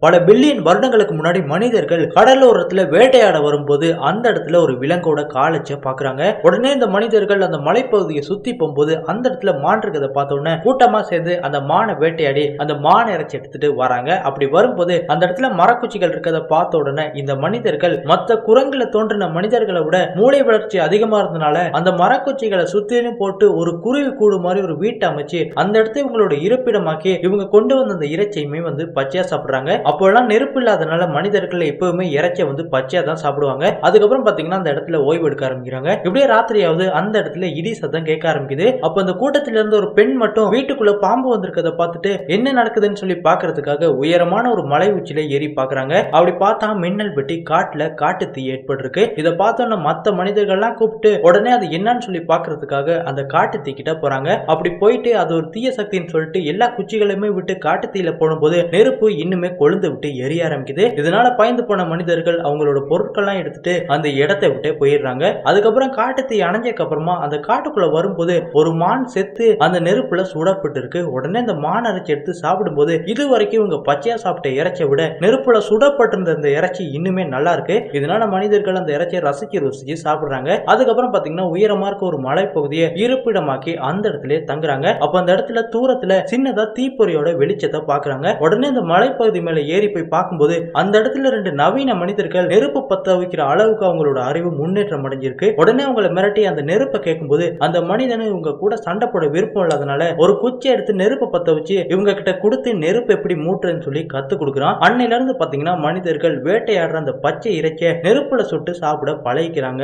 பல பில்லியன் வருடங்களுக்கு முன்னாடி மனிதர்கள் கடலோரத்துல வேட்டையாட வரும்போது அந்த இடத்துல ஒரு விலங்கோட காலச்ச பாக்குறாங்க. உடனே இந்த மனிதர்கள் அந்த மலைப்பகுதியை சுத்தி போகும்போது அந்த இடத்துல மான் இருக்கிறத பார்த்த உடனே கூட்டமா சேர்ந்து அந்த மானை வேட்டையாடி அந்த மான இறைச்சி எடுத்துட்டு வராங்க. அப்படி வரும்போது அந்த இடத்துல மரக்குச்சிகள் இருக்கிறத பார்த்த உடனே இந்த மனிதர்கள் மற்ற குரங்குல தோன்றின மனிதர்களை விட மூளை வளர்ச்சி அதிகமா இருந்தனால அந்த மரக்குச்சிகளை சுத்திலும் போட்டு ஒரு குருவி கூடு மாதிரி ஒரு வீட்டை அமைச்சு அந்த இடத்தை இவங்களோட இருப்பிடமாக்கி இவங்க கொண்டு வந்த அந்த இறைச்சியுமே பச்சையா சாப்பிடுறாங்க. அப்போல்லாம் நெருப்பு இல்லாதனால மனிதர்கள் எப்பவுமே இறைச்சியை பச்சையா தான் சாப்பிடுவாங்க. அதுக்கப்புறம் பாத்தீங்கன்னா அந்த இடத்துல ஓய்வு எடுக்க ஆரம்பிக்கிறாங்க. இப்படியே ராத்திரியாவது அந்த இடத்துல இடி சத்தம் கேட்க ஆரம்பிக்குது. அப்ப அந்த கூட்டத்தில இருந்து ஒரு பெண் மட்டும் வீட்டுக்குள்ள பாம்பு வந்திருக்கத பார்த்துட்டு என்ன நடக்குதுன்னு சொல்லி பாக்குறதுக்காக உயரமான ஒரு மலை உச்சியில ஏறி பாக்குறாங்க. அப்படி பார்த்தா மின்னல் வெட்டி காட்டுல காட்டு தீ ஏற்பட்டிருக்கு. இதை பார்த்தோன்னா மத்த மனிதர்கள்லாம் கூப்பிட்டு உடனே அது என்னன்னு சொல்லி பாக்குறதுக்காக அந்த காட்டு தீ கிட்ட போறாங்க. அப்படி போயிட்டு அது ஒரு தீய சக்தின்னு சொல்லிட்டு எல்லா குச்சிகளையுமே விட்டு காட்டு தீயில போடும்போது நெருப்பு இன்னுமே கொழுந்து விட்டு எரிய ஆரம்பிக்குது. இதனால பயந்து போன மனிதர்கள் அவங்களோட பொருட்கள்லாம் எடுத்துட்டு அந்த இடத்தை விட்டு போயிடுறாங்க. அதுக்கப்புறம் காட்டு தீ அணைஞ்சதுக்கு அப்புறமா அந்த காட்டுக்குள்ள வரும்போது ஒரு மான் செத்து அந்த நெருப்புல சுடப்பட்டு இருக்கு. உடனே அந்த மான் இறைச்சி எடுத்து சாப்பிடும்போது இது வரைக்கும் இவங்க பச்சையா சாப்பிட்ட இறைச்சியை விட நெருப்புல சுடப்பட்டிருந்த அந்த இறைச்சி இன்னுமே நல்லா இருக்கு. இதனால மனிதர்கள் அந்த இறைச்சியை ரசிச்சு சாப்பிடுறாங்க. அதுக்கப்புறம் பாத்தீங்கன்னா உயரமா இருக்க ஒரு மலைப்பகுதியை இருப்பிடமாக்கி அந்த இடத்துல தங்குறாங்க. அப்ப அந்த இடத்துல தூரத்துல சின்னதா தீப்பொறியோட வெளிச்சத்தை பாக்குறாங்க. உடனே அந்த மலைப்பகுதி மேல ஏறி போய் பார்க்கும்போது அந்த இடத்துல 2 நவீன மனிதர்கள் நெருப்பு பத்த வைக்கிற அளவுக்கு அவங்களோட அறிவு முன்னேற்றம் அடைஞ்சிருக்கு. உடனே அவங்களை மிரட்டி அந்த நெருப்பை கேட்கும்போது அந்த மனிதனு இவங்க கூட சண்டை போட விருப்பம் இல்லாதனால ஒரு குச்சி எடுத்து நெருப்பை பத்த வச்சு இவங்க கிட்ட கொடுத்து நெருப்பு எப்படி மூட்டுறன்னு சொல்லி கத்து கொடுக்குறான். அன்னையில இருந்து பாத்தீங்கன்னா மனிதர்கள் வேட்டையாடுற அந்த பச்சை இறைச்சியை நெருப்புல சுட்டு சாப்பிட பழகிக்கிறாங்க.